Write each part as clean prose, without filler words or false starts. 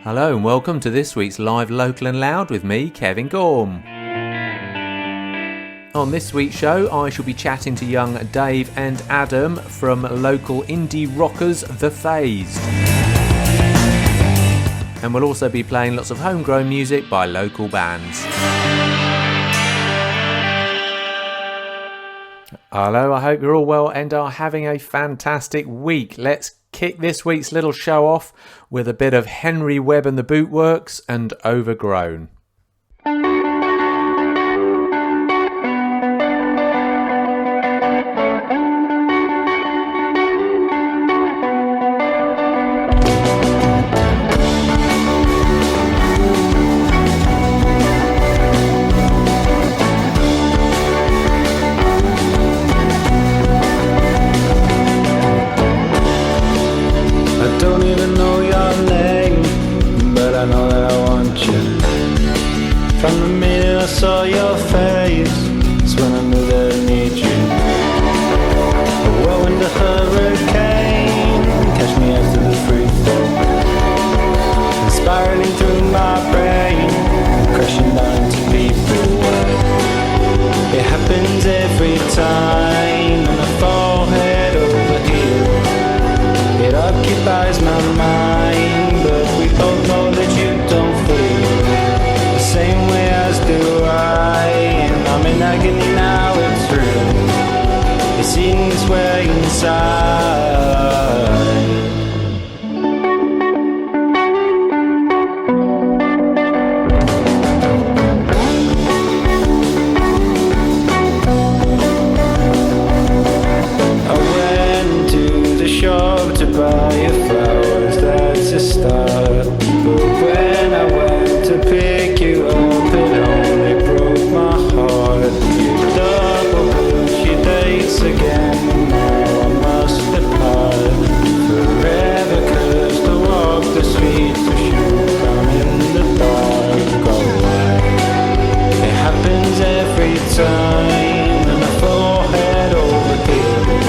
Hello and welcome to this week's Live Local and Loud with me, Kevin Gaughan. On this week's show, I shall be chatting to young Dave and Adam from local indie rockers The Fazed. And we'll also be playing lots of homegrown music by local bands. Hello, I hope you're all well and are having a fantastic week. Let's kick this week's little show off with a bit of Henry Webb and the Bootworks and Overgrown. From the minute I saw your face, it's when I knew that I need you. A whirlwind, a hurricane, catch me after the free throw. And spiraling through my brain, crashing down into people. It happens every time, and I fall head over heels. It occupies my mind, but we both know that you don't feel same way as do I, and I'm in agony now, it's real. It's eating its way inside. I went to the shop to buy your flowers, that's a start. But when I went to pick you up, it only broke my heart. You double booked your dates again, now I must depart forever, 'cause to walk the streets to shoot down in the dark, go away. It happens every time, and I fall head over heels.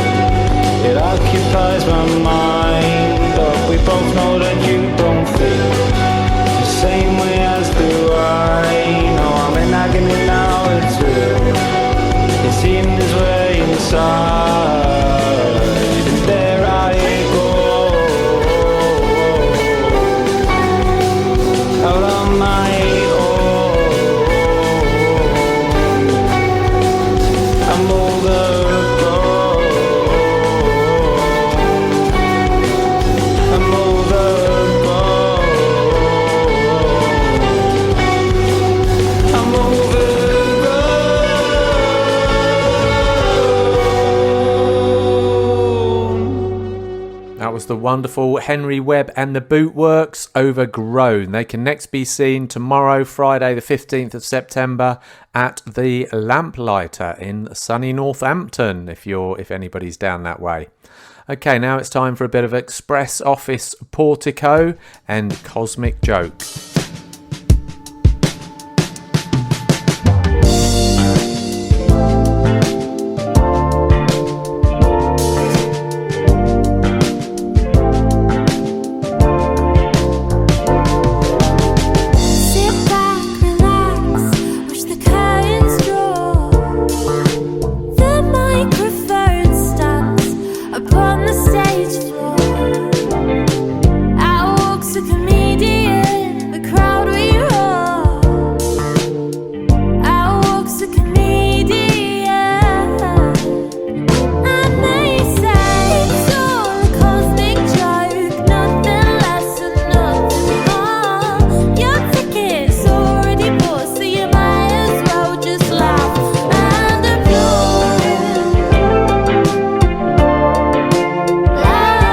It occupies my mind, but we both know that you don't feel the same way as do I. No, I'm in agony now, it's real. It's eating its way inside, and there I go, out on my own. I'm overgrown. I'm overgrown. I'm overgrown. That was the wonderful Henry Webb and the Bootworks, Overgrown. They can next be seen tomorrow, Friday the 15th of September at the Lamplighter in sunny Northampton, if anybody's down that way. Okay, now it's time for a bit of Express Office Portico and Cosmic Joke. Sit back, relax, watch the curtains draw. The microphone stands upon the stage floor. Out walks a comedian, the crowd we roar. Out walks a comedian, and they say it's all a cosmic joke, nothing less and nothing more. Your ticket's already bought, so you might as well just laugh and applaud. Laugh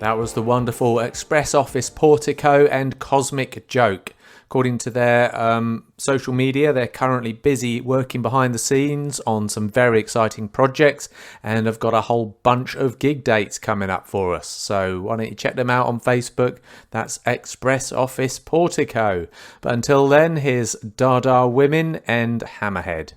That was the wonderful Express Office Portico and Cosmic Joke. According to their social media, they're currently busy working behind the scenes on some very exciting projects and have got a whole bunch of gig dates coming up for us. So why don't you check them out on Facebook? That's Express Office Portico. But until then, here's Dada Women and Hammerhead.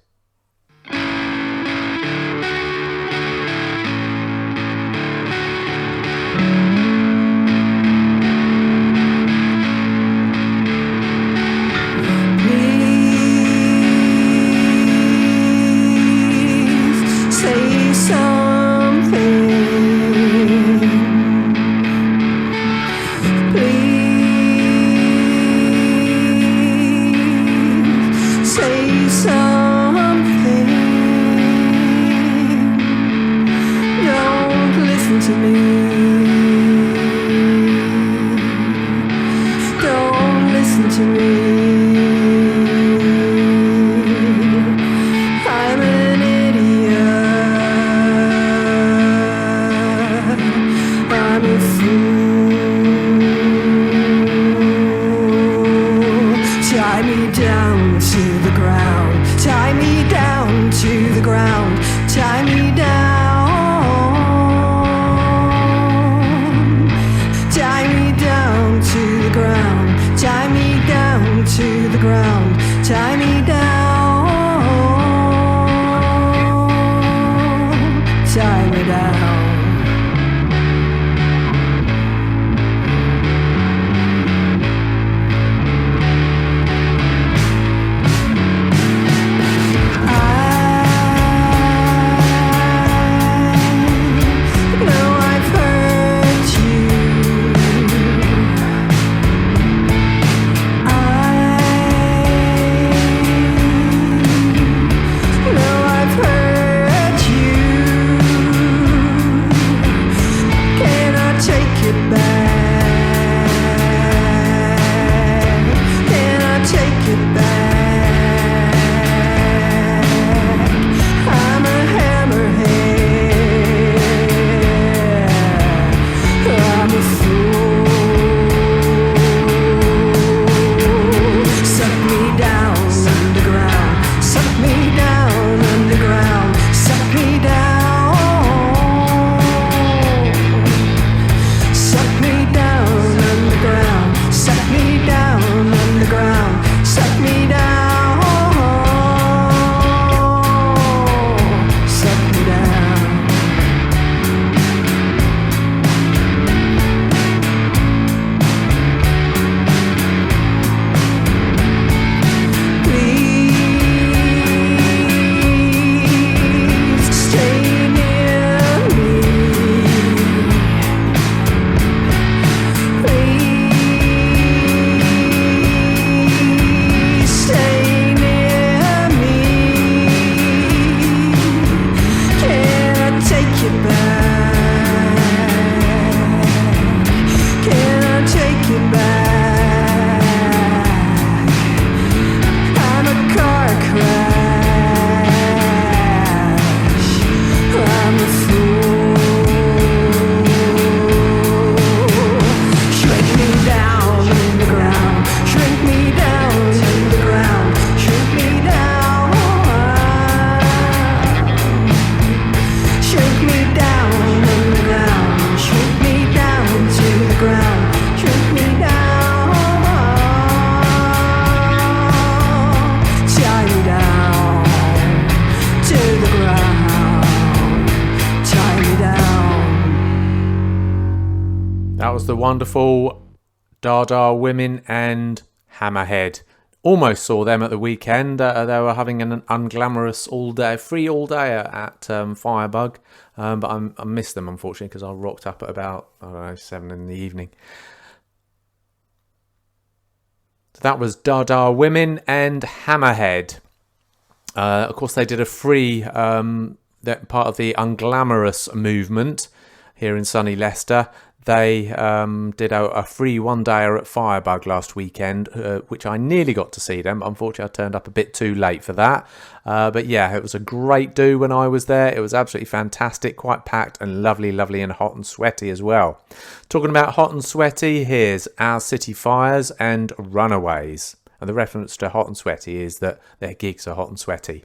The wonderful Dada Women and Hammerhead. Almost saw them at the weekend. They were having an unglamorous free all day at Firebug, but I missed them unfortunately because I rocked up at about 7 in the evening. So that was Dada Women and Hammerhead. Of course, they did a free that part of the unglamorous movement here in sunny Leicester. They did a free one-dayer at Firebug last weekend, which I nearly got to see them. Unfortunately, I turned up a bit too late for that. But yeah, it was a great do when I was there. It was absolutely fantastic, quite packed and lovely, lovely and hot and sweaty as well. Talking about hot and sweaty, here's Our City Fires and Runaways. And the reference to hot and sweaty is that their gigs are hot and sweaty.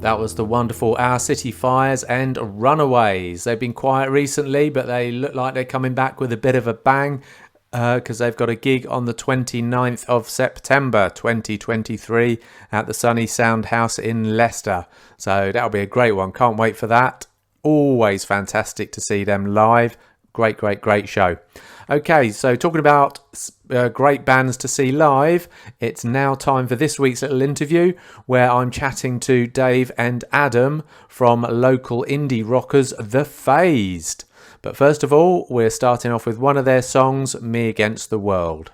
That was the wonderful Our City Fires and Runaways. They've been quiet recently, but they look like they're coming back with a bit of a bang because they've got a gig on the 29th of September 2023 at the Sunny Sound House in Leicester. So that'll be a great one. Can't wait for that. Always fantastic to see them live. Great show. Okay, so talking about great bands to see live, it's now time for this week's little interview where I'm chatting to Dave and Adam from local indie rockers The Fazed. But first of all, we're starting off with one of their songs, Me Against the World.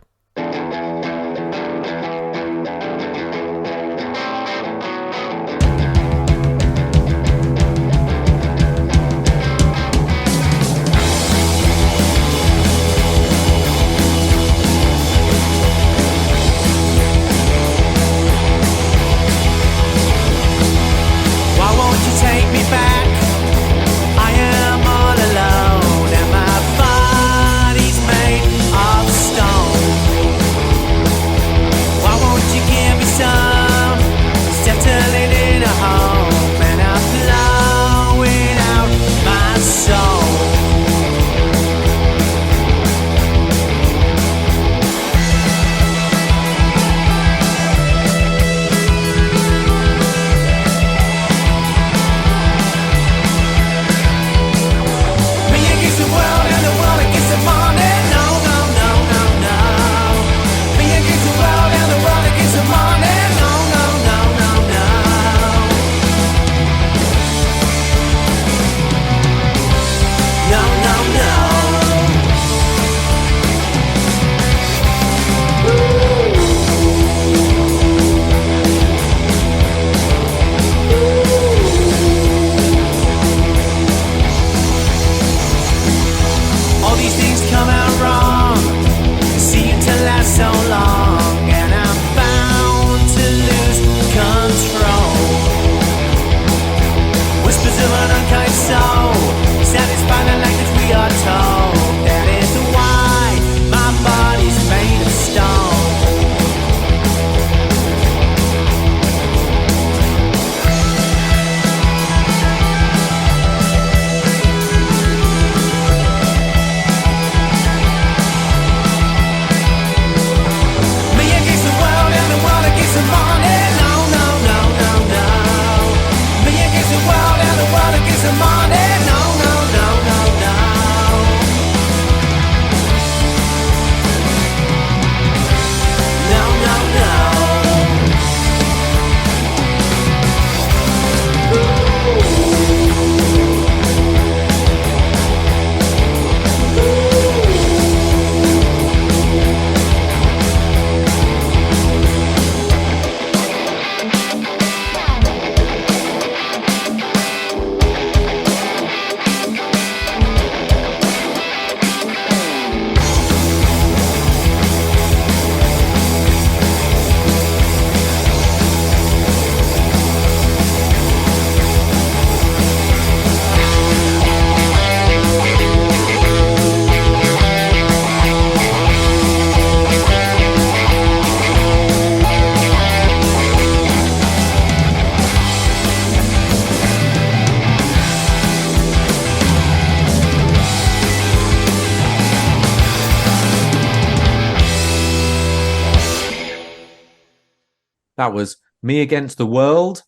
That was Me Against the World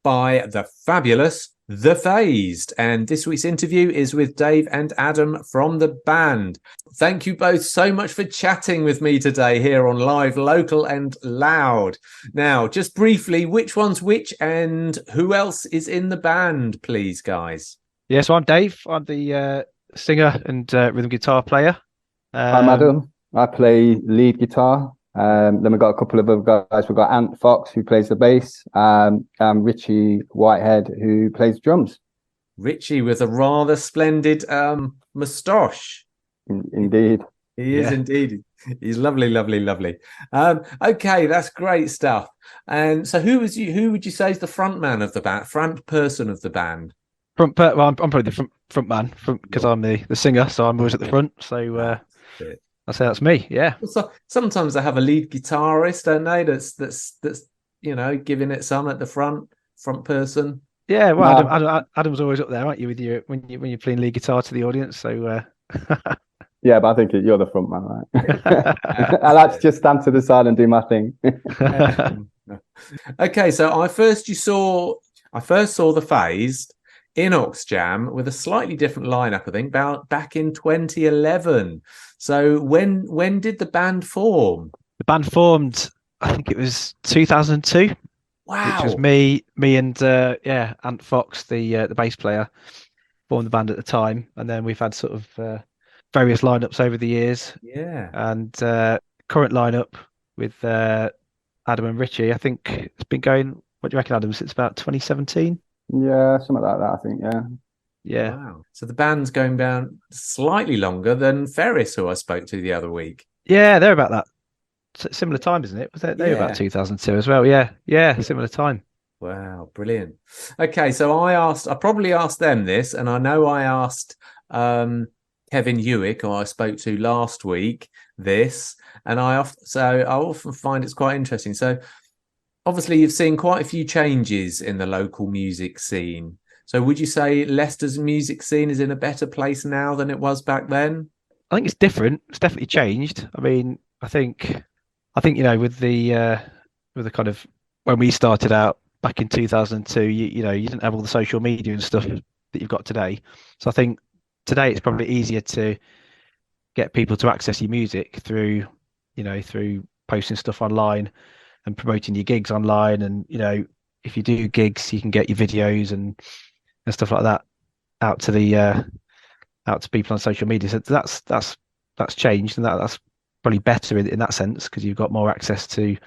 by the fabulous The Fazed. And this week's interview is with Dave and Adam from the band. Thank you both so much for chatting with me today here on Live, Local and Loud. Now, just briefly, which one's which and who else is in the band, please, guys? Yeah, so I'm Dave. I'm the singer and rhythm guitar player. I'm Adam. I play lead guitar. Then we've got a couple of other guys. We've got Ant Fox, who plays the bass, and Richie Whitehead, who plays drums. Richie with a rather splendid moustache. Indeed. He is indeed. He's lovely. Okay, that's great stuff. And so who would you say is the front man of the band, front person of the band? I'm probably the front man because I'm the singer, so I'm always at the front. So I'd say that's me. Yeah. So sometimes they have a lead guitarist, don't they? That's giving it some at the front person. Yeah. Well, Adam's always up there, aren't you? With you when you're playing lead guitar to the audience. So. Yeah, but I think you're the front man, right? I like to just stand to the side and do my thing. Okay, so I first saw the Fazed in Oxjam with a slightly different lineup, I think, about back in 2011. So when did the band form? The band formed, I think it was 2002, which was Wow. me and Ant Fox, the bass player, formed the band at the time, and then we've had sort of various lineups over the years, Yeah. and current lineup with Adam and Richie. I think it's been going. What do you reckon, Adam? Since about 2017. Yeah, something like that, I think. Yeah. Yeah, Wow. So the band's going down slightly longer than Ferris, who I spoke to the other week. yeah, they're about that similar time, isn't it? Was they were about Yeah. 2002 as well? Yeah, yeah, similar time. Wow, brilliant. Okay, so I probably asked them this, and I know I asked Kevin Hewick, who I spoke to last week, this, and I often find it's quite interesting. So obviously you've seen quite a few changes in the local music scene. So would you say Leicester's music scene is in a better place now than it was back then? I think it's different. It's definitely changed. I mean, I think with the kind of when we started out back in 2002, you didn't have all the social media and stuff that you've got today. So I think today it's probably easier to get people to access your music through posting stuff online and promoting your gigs online. And if you do gigs, you can get your videos and stuff like that out to the out to people on social media. So that's changed, and that's probably better in that sense because you've got more access to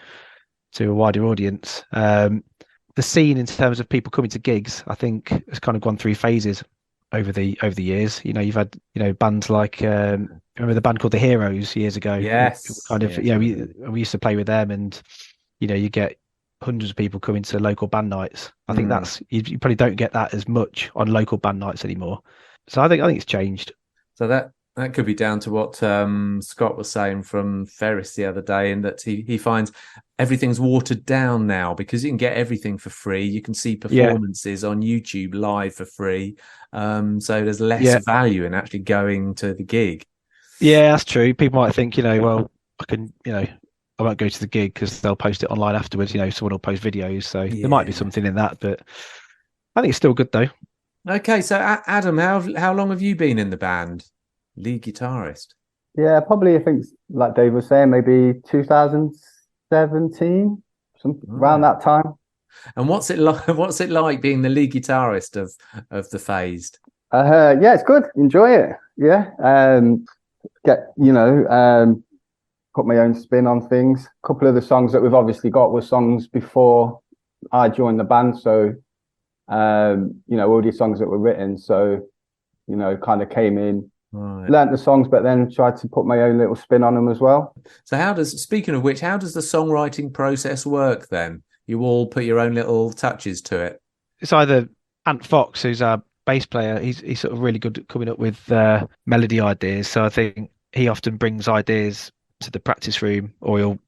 a wider audience. The scene in terms of people coming to gigs, I think, has kind of gone through phases over the years. You've had bands like remember the band called the Heroes years ago. Yes. Kind of Yes. we used to play with them, and you get hundreds of people coming to local band nights. I think that's you probably don't get that as much on local band nights anymore. So I think it's changed. So that could be down to what Scott was saying from Ferris the other day, in that he finds everything's watered down now because you can get everything for free. You can see performances on YouTube live for free. So there's less value in actually going to the gig. Yeah, that's true. People might think, well, I can, I won't go to the gig because they'll post it online afterwards. Someone will post videos. So there might be something in that, but I think it's still good though. Okay, so Adam, how long have you been in the band? Lead guitarist. Yeah, probably, I think, like Dave was saying, maybe 2017, around that time. And what's it like? What's it like being the lead guitarist of the Fazed? Yeah, it's good. Enjoy it. Yeah. Put my own spin on things. A couple of the songs that we've obviously got were songs before I joined the band. So, all these songs that were written. So, kind of came in, learnt the songs, but then tried to put my own little spin on them as well. So speaking of which, how does the songwriting process work then? You all put your own little touches to it. It's either Ant Fox, who's our bass player, he's sort of really good at coming up with melody ideas. So I think he often brings ideas to the practice room, or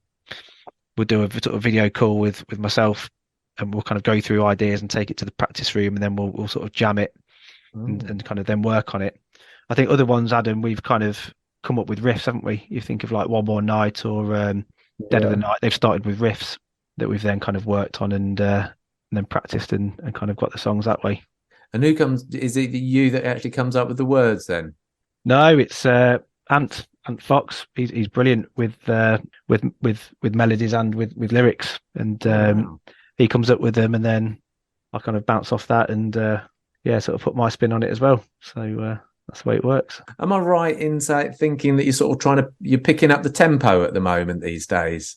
we'll do a sort of video call with myself, and we'll kind of go through ideas and take it to the practice room, and then we'll sort of jam it and kind of then work on it. I think other ones, Adam, we've kind of come up with riffs, haven't we? You think of like One More Night or Dead of the Night. They've started with riffs that we've then kind of worked on and then practiced and kind of got the songs that way. And is it you that actually comes up with the words then? No, it's Ant Fox. He's brilliant with melodies and with lyrics, and he comes up with them, and then I kind of bounce off that and sort of put my spin on it as well. So that's the way it works. Am I right in thinking that you're sort of you're picking up the tempo at the moment these days?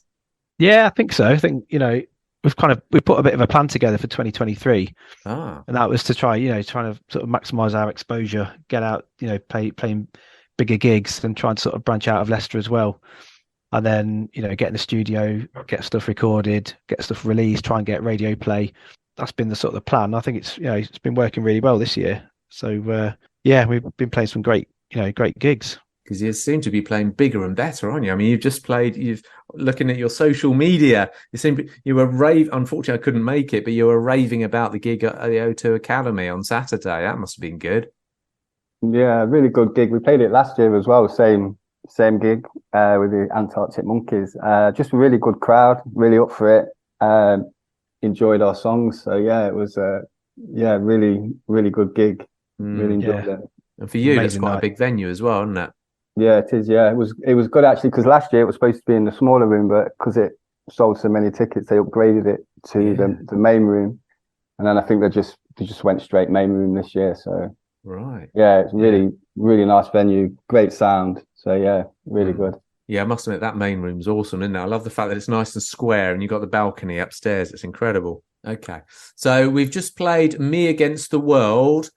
Yeah, I think so. I think we put a bit of a plan together for 2023, and that was to trying to sort of maximize our exposure, get out, playing bigger gigs, and try and sort of branch out of Leicester as well. And then get in the studio, get stuff recorded, get stuff released, try and get radio play. That's been the sort of the plan. I think it's been working really well this year. So we've been playing some great gigs. Because you seem to be playing bigger and better, aren't you? I mean, looking at your social media, you were unfortunately I couldn't make it, but you were raving about the gig at the O2 Academy on Saturday. That must have been good. Yeah, really good gig. We played it last year as well, same gig with the Antarctic Monkeys. Just a really good crowd, really up for it. Enjoyed our songs. So yeah, it was yeah, really, really good gig. Really enjoyed yeah. it. And for you, that's Amazing quite a night. big venue as well, isn't it? Yeah, it is. Yeah, it was good actually because last year it was supposed to be in the smaller room, but because it sold so many tickets, they upgraded it to the main room, and then I think they just went straight main room this year. So Right. yeah, it's really really nice venue, great sound. So yeah, really good. Yeah, I must admit that main room's awesome, isn't it? I love the fact that it's nice and square and you've got the balcony upstairs. It's incredible. Okay. So we've just played Me Against the World,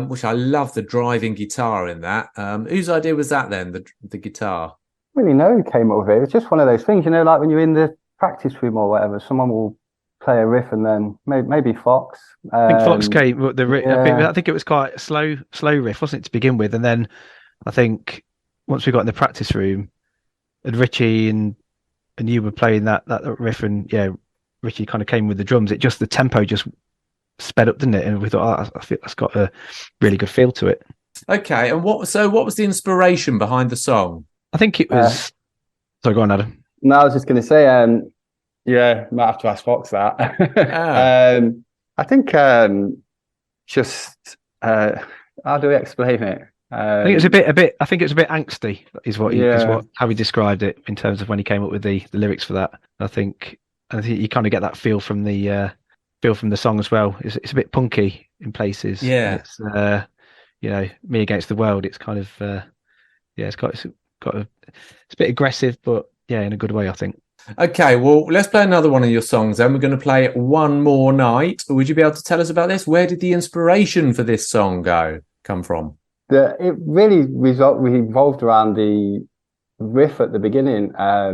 which I love the driving guitar in that. Whose idea was that then, the guitar? Really know who came up with it. It's just one of those things, like when you're in the practice room or whatever, someone will play a riff and then maybe Fox. I think Fox came with yeah. I think it was quite a slow riff, wasn't it, to begin with? And then I think once we got in the practice room, and Richie and you were playing that riff, and yeah, Richie kind of came with the drums. The tempo just sped up, didn't it? And we thought, I feel that's got a really good feel to it. Okay. And what was the inspiration behind the song? I think it was. Sorry, go on, Adam. No, I was just going to say, yeah, might have to ask Fox that. I think just how do we explain it? I think it's a bit. I think it's a bit angsty. Is how he described it in terms of when he came up with the lyrics for that. I think you kind of get that feel from the song as well. It's a bit punky in places. Yeah. It's Me Against the World. It's kind of it's a bit aggressive, but yeah, in a good way, I think. Okay, well, let's play another one of your songs then. We're going to play One More Night. Would you be able to tell us about this? Where did the inspiration for this song come from? It really revolved around the riff at the beginning. I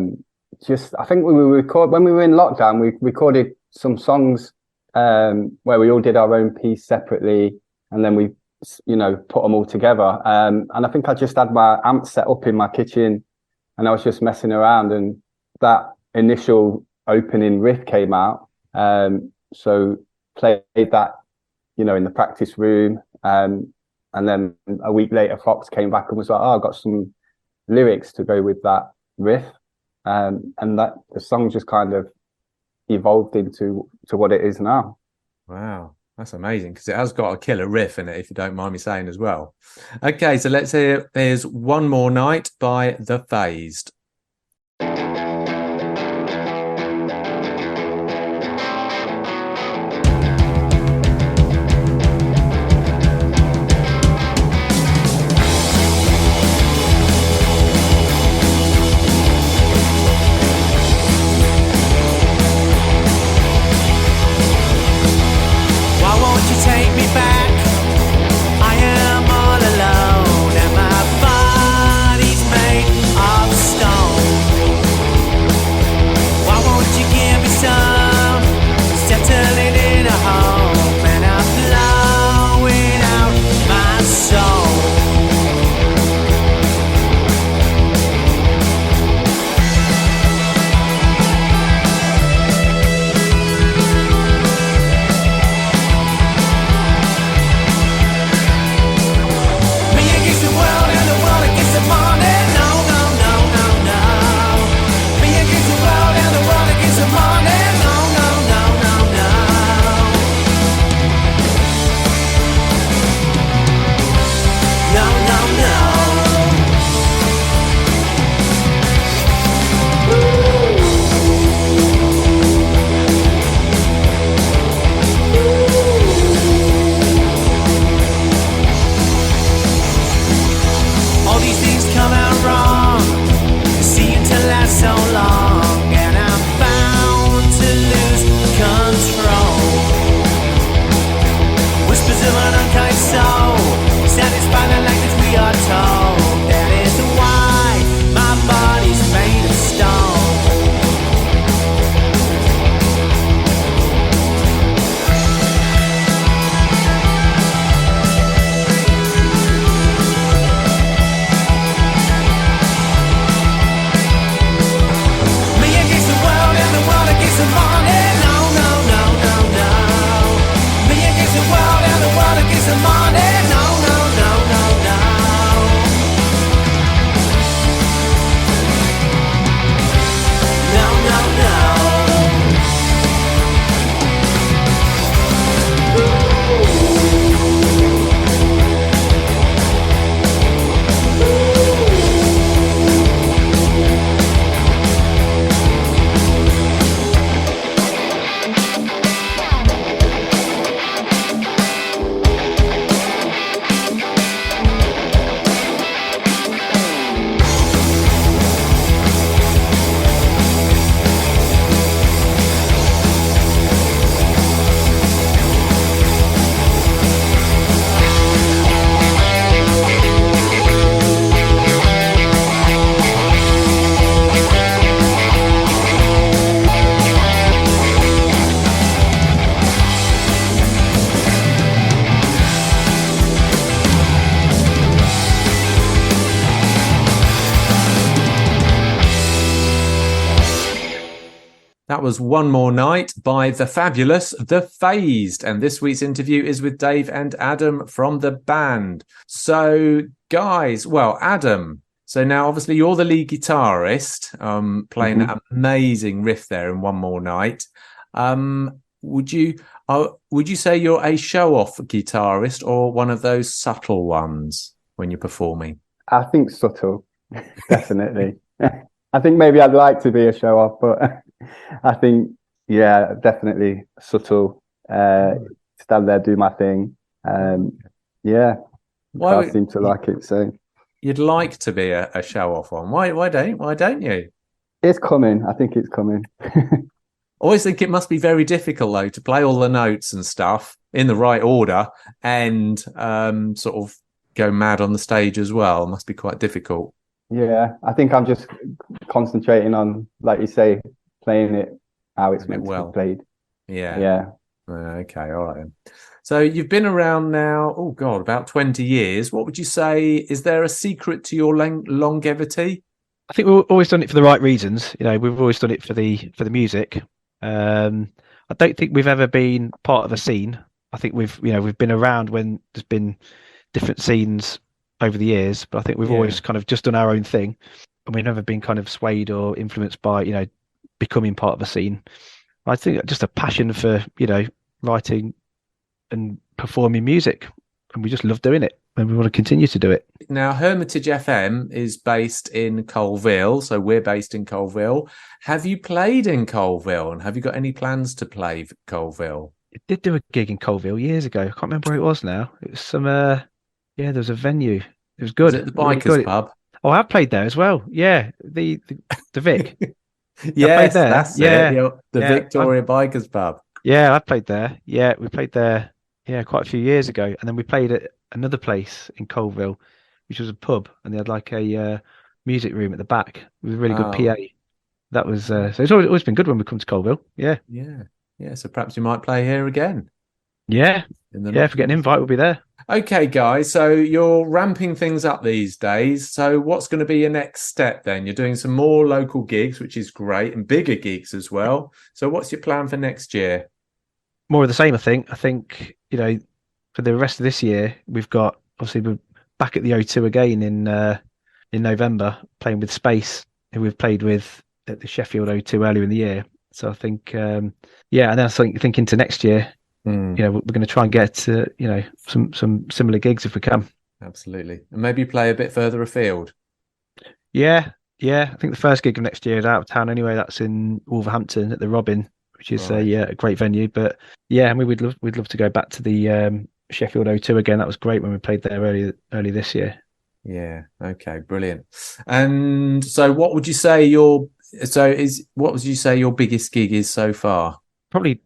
think when we were in lockdown, we recorded some songs where we all did our own piece separately, and then we put them all together. And I think I just had my amp set up in my kitchen, and I was just messing around, and that initial opening riff came out. So played that, in the practice room. And then a week later, Fox came back and was like, "Oh, I've got some lyrics to go with that riff," and that the song just kind of evolved into what it is now. Wow, that's amazing because it has got a killer riff in it, if you don't mind me saying as well. Okay, so let's hear. There's One More Night by The Fazed. And my body's made of stone. That was One More Night by the fabulous The Fazed. And this week's interview is with Dave and Adam from the band. So, guys, well, Adam, so now obviously you're the lead guitarist, playing Mhm. an amazing riff there in One More Night. Would you say you're a show-off guitarist or one of those subtle ones when you're performing? I think subtle, definitely. I think maybe I'd like to be a show off, but I think, yeah, definitely subtle. Stand there, do my thing. Yeah, Why I seem to like it. So you'd like to be a show-off one? Why don't you? it's coming. I think it's coming. Always think it must be very difficult though to play all the notes and stuff in the right order and sort of go mad on the stage as well. It must be quite difficult. Yeah, I think I'm just concentrating on, like you say, playing it how it's meant to be played. Yeah. Yeah. Okay. All right then. So you've been around now, oh God, about 20 years. What would you say? Is there a secret to your longevity? I think we've always done it for the right reasons. You know, we've always done it for the music. I don't think we've ever been part of a scene. I think we've been around when there's been different scenes over the years, but I think we've always kind of just done our own thing, and we've never been kind of swayed or influenced by becoming part of a scene. I think just a passion for writing and performing music, and we just love doing it, and we want to continue to do it. Now, Hermitage FM is based in Colville, so we're based in Colville. Have you played in Colville, and have you got any plans to play for Colville? I did do a gig in Colville years ago. I can't remember where it was now. It was some there was a venue. It was good. Is it the Really Bikers good. Pub? Oh, I've played there as well. Yeah, the Vic. Yes, there. that's Yeah. it. The Victoria Bikers Pub. Yeah, I played there. Yeah, we played there. Yeah, quite a few years ago, and then we played at another place in Colville, which was a pub, and they had like a music room at the back with a really good PA. That was so it's always been good when we come to Colville. Yeah. So perhaps you might play here again. Yeah. If we get an invite, we'll be there. Okay, guys. So you're ramping things up these days. So what's going to be your next step then? You're doing some more local gigs, which is great, and bigger gigs as well. So what's your plan for next year? More of the same, I think. I think, for the rest of this year, we've got, obviously, we're back at the O2 again in November, playing with Space, who we've played with at the Sheffield O2 earlier in the year. So I think, and then I think into next year, we're going to try and get to, some similar gigs if we can. Absolutely. And maybe play a bit further afield. Yeah. I think the first gig of next year is out of town anyway. That's in Wolverhampton at the Robin, which is a great venue. But yeah, I mean, we'd love to go back to the Sheffield O2 again. That was great when we played there early this year. Yeah. Okay. Brilliant. And so, what would you say your biggest gig is so far? Probably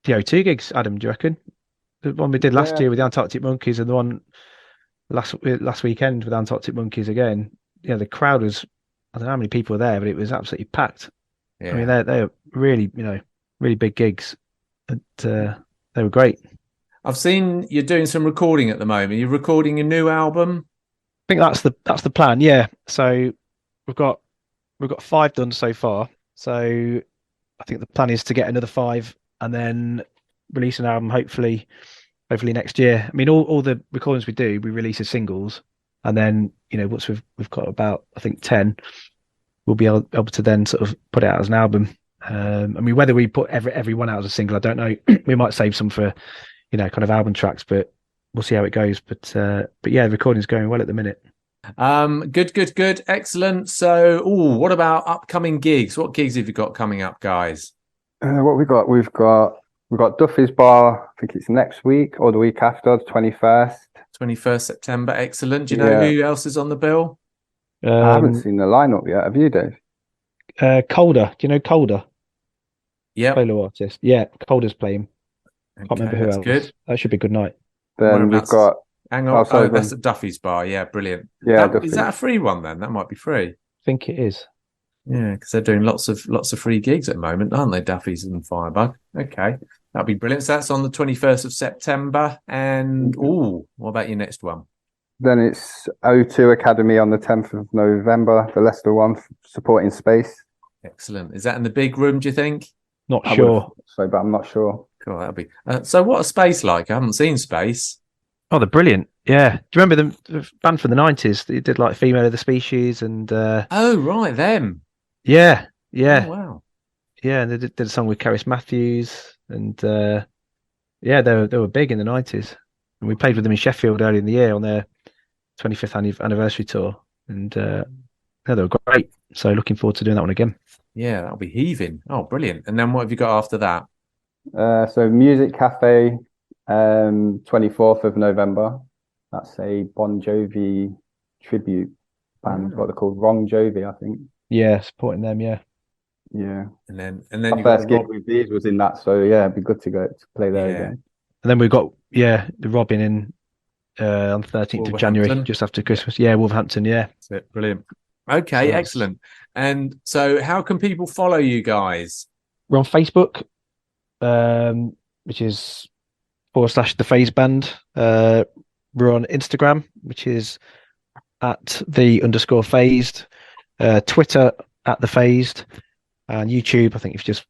the O2 gigs, Adam. Do you reckon? The one we did last year with the Antarctic Monkeys, and the one last weekend with Antarctic Monkeys again. Yeah, the crowd was, I don't know how many people were there, but it was absolutely packed. Yeah. I mean, they're really, really big gigs, and they were great. I've seen you're doing some recording at the moment. You're recording a new album. I think that's the plan. Yeah. So we've got 5 done so far. So I think the plan is to get another 5 and then release an album hopefully next year. I mean, all the recordings we do, we release as singles, and then once we've got about, I think, 10, we'll be able to then sort of put it out as an album. I mean, whether we put every one out as a single, I don't know. We might save some for kind of album tracks, but we'll see how it goes. But yeah, the recording's going well at the minute. Good, excellent. So, what about upcoming gigs? What gigs have you got coming up, guys? What we got? We've got Duffy's Bar. I think it's next week or the week after, the 21st. 21st September. Excellent. Do you know who else is on the bill? I haven't seen the lineup yet. Have you, Dave? Calder. Do you know Calder? Yeah. Solo artist. Yeah, Calder's playing. Okay, Can't remember who else. Good. That should be a good night. Then we've got. Hang on. That's at Duffy's Bar. Yeah, brilliant. Yeah, is that a free one then? That might be free. I think it is. Yeah, because they're doing lots of free gigs at the moment, aren't they? Duffy's and Firebug. Okay, that'll be brilliant. So that's on the 21st of September. And what about your next one? Then it's O2 Academy on the 10th of November, the Leicester one, supporting Space. Excellent. Is that in the big room, do you think? Not I sure. So, but I'm not sure. Cool, that'll be. So, what are Space like? I haven't seen Space. Oh, they're brilliant. Yeah. Do you remember the band from the 90s? They did like Female of the Species and Oh, right, them. yeah. Oh, wow. Yeah, and they did a song with Karis Matthews and yeah, they were big in the 90s. And we played with them in Sheffield earlier in the year on their 25th anniversary tour. And yeah, they were great. So looking forward to doing that one again. Yeah, that'll be heaving. Oh, brilliant. And then what have you got after that? So Music Cafe, 24th of November. That's a Bon Jovi tribute band. What they're called, Wrong Jovi, I think. Yeah, supporting them. Yeah. Yeah. And then My you first gig with these was in that, so yeah, it'd be good to go to play there again. And then we've got the Robin in on the 13th of January, just after Christmas. Yeah, Wolverhampton. Yeah. That's it. Brilliant. Okay, excellent. And so, how can people follow you guys? We're on Facebook, which is /the Fazed Band. We're on Instagram, which is at @the_Fazed. Twitter @the Fazed, and YouTube. I think if you just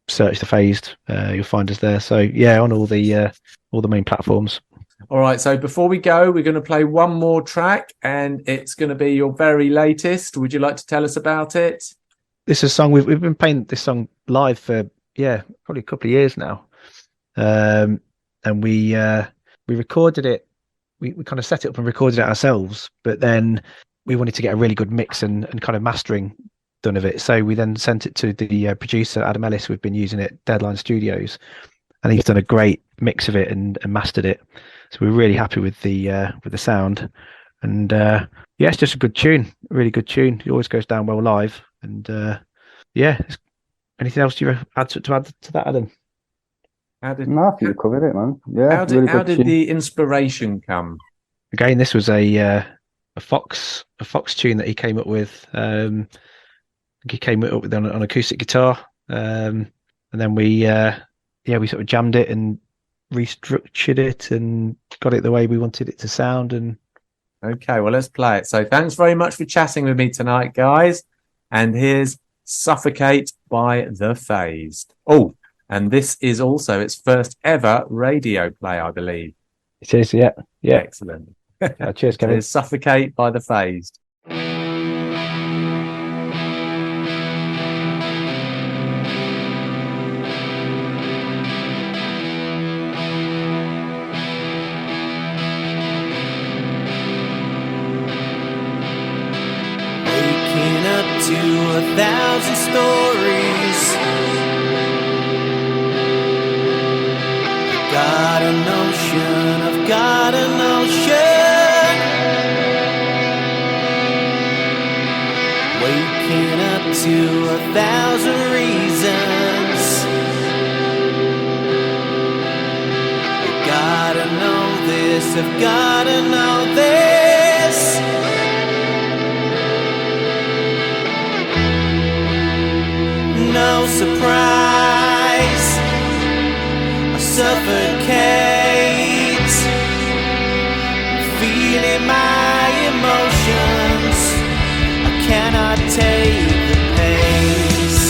search the Fazed, you'll find us there. So yeah, on all the main platforms. All right. So before we go, we're going to play one more track, and it's going to be your very latest. Would you like to tell us about it? This is a song we've been playing this song live for probably a couple of years now, and we recorded it. We kind of set it up and recorded it ourselves, but then we wanted to get a really good mix and kind of mastering done of it. So we then sent it to the producer Adam Ellis. We've been using it, Deadline Studios, and he's done a great mix of it and mastered it. So we're really happy with the sound. And yeah, it's just a good tune, a really good tune. It always goes down well live. And yeah, anything else you add to that, Adam? No, I think you covered it, man. Yeah. How did the inspiration come? Again, this was a Fox tune that he came up with. He came up with on acoustic guitar, and then we sort of jammed it and restructured it and got it the way we wanted it to sound. And okay, well, let's play it. So thanks very much for chatting with me tonight, guys. And here's Suffocate by The Fazed. Oh, and this is also its first ever radio play, I believe. It is, yeah. Excellent. Cheers, Kevin. It's Suffocate by The Fazed. Waking up to 1,000 stories. Got an ocean, I've got an ocean. Waking up to 1,000 reasons. I gotta know this, I've gotta know this. No surprise, I suffocate, feeling my emotions. I cannot take the pace.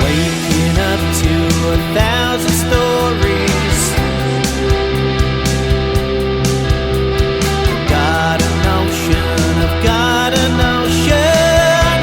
Waking up to 1,000 stories. I've got an ocean, I've got an ocean.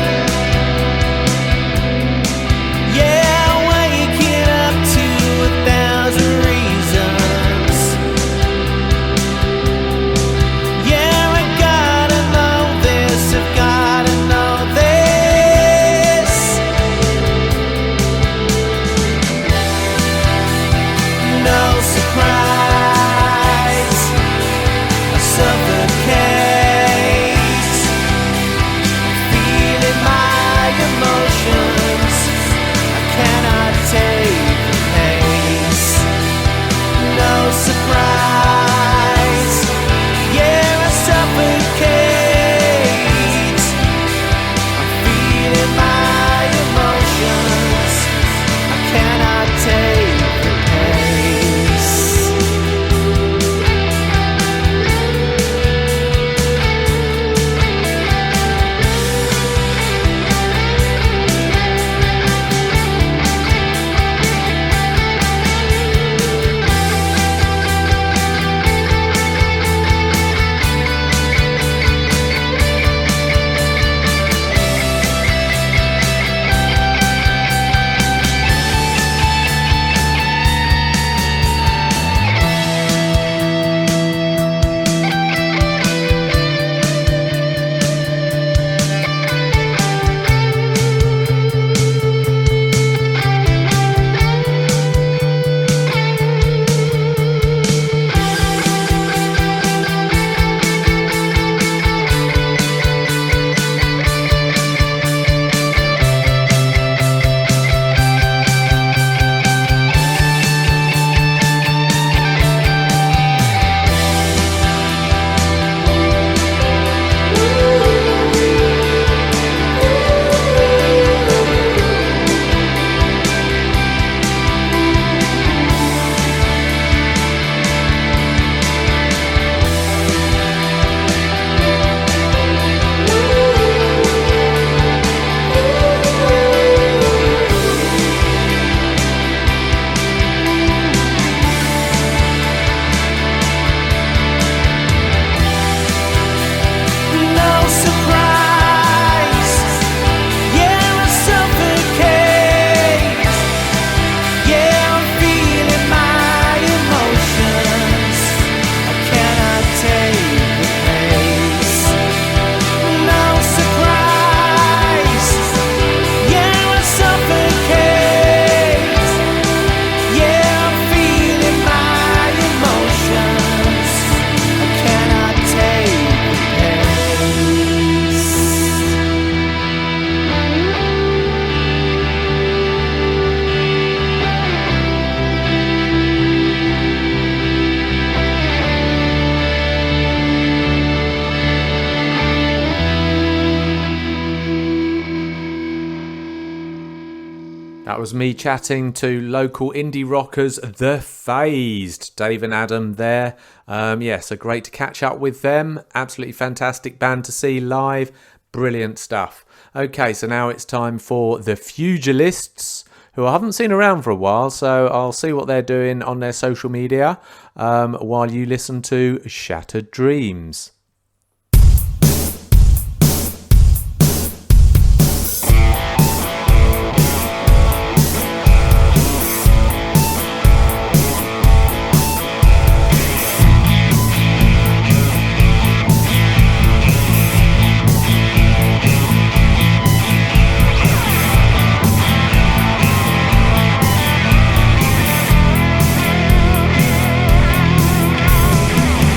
That was me chatting to local indie rockers, The Fazed. Dave and Adam there. So great to catch up with them. Absolutely fantastic band to see live. Brilliant stuff. Okay, so now it's time for The Fugilists, who I haven't seen around for a while, so I'll see what they're doing on their social media while you listen to Shattered Dreams.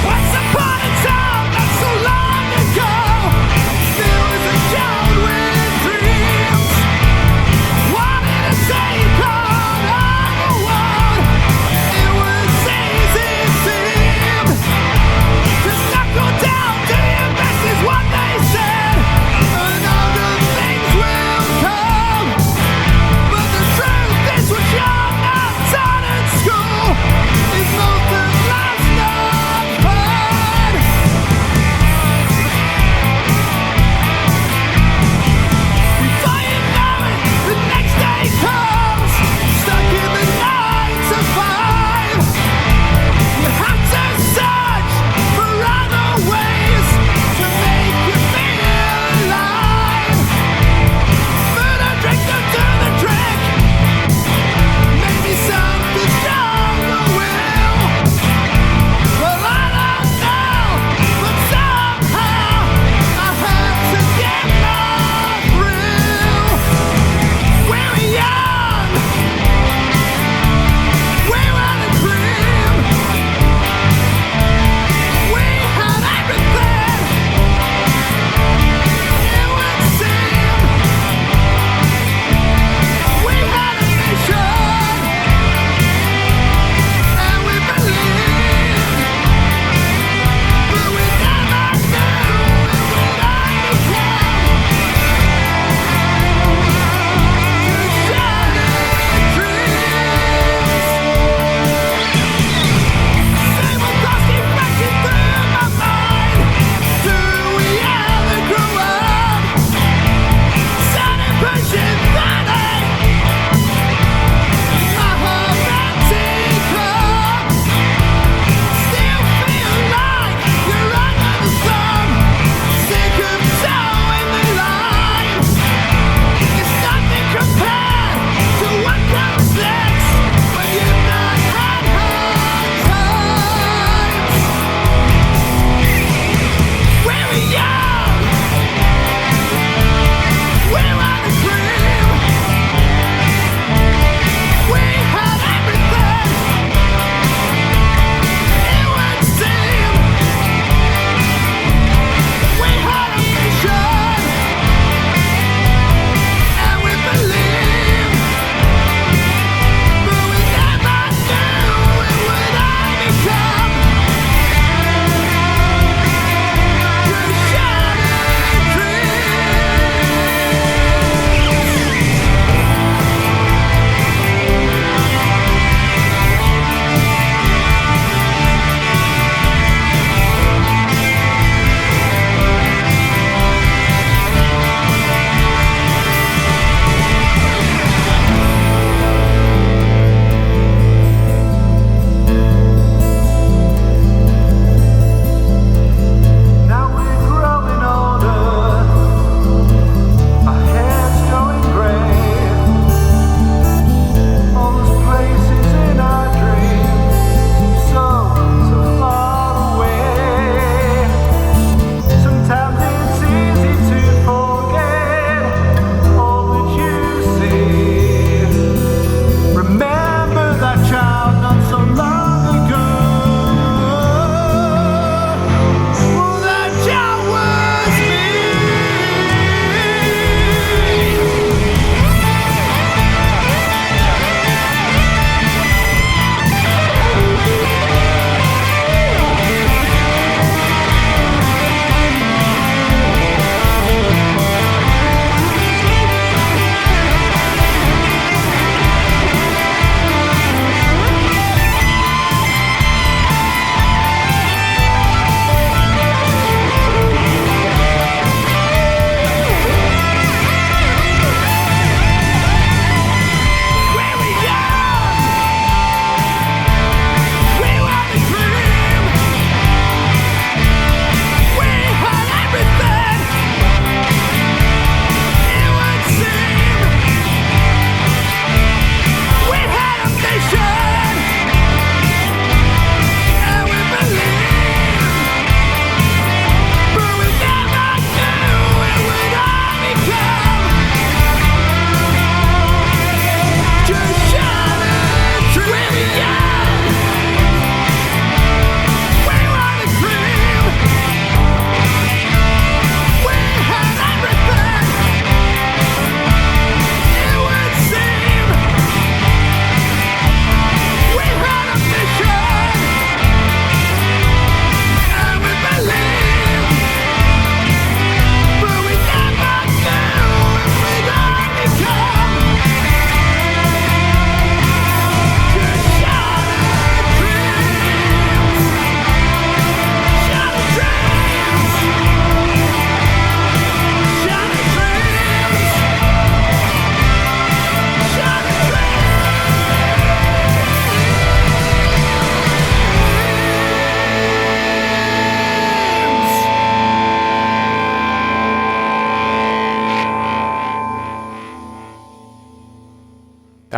Once upon a time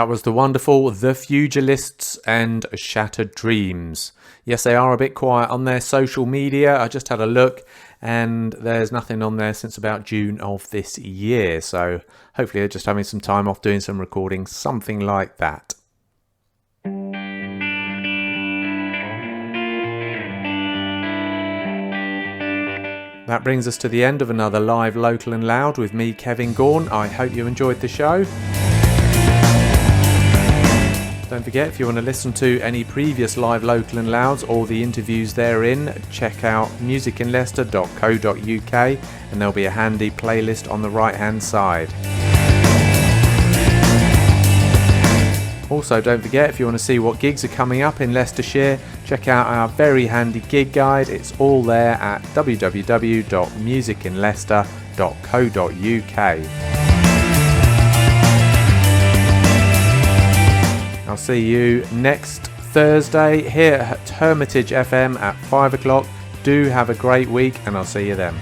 That was the wonderful The Fugilists and Shattered Dreams. Yes, they are a bit quiet on their social media. I just had a look and there's nothing on there since about June of this year. So hopefully they're just having some time off doing some recording, something like that. That brings us to the end of another live Local and Loud with me, Kevin Gaughan. I hope you enjoyed the show. Don't forget, if you want to listen to any previous live Local and Louds or the interviews therein, check out musicinleicester.co.uk and there'll be a handy playlist on the right hand side. Also, don't forget, if you want to see what gigs are coming up in Leicestershire, check out our very handy gig guide. It's all there at www.musicinleicester.co.uk. I'll see you next Thursday here at Hermitage FM at 5 o'clock. Do have a great week and I'll see you then.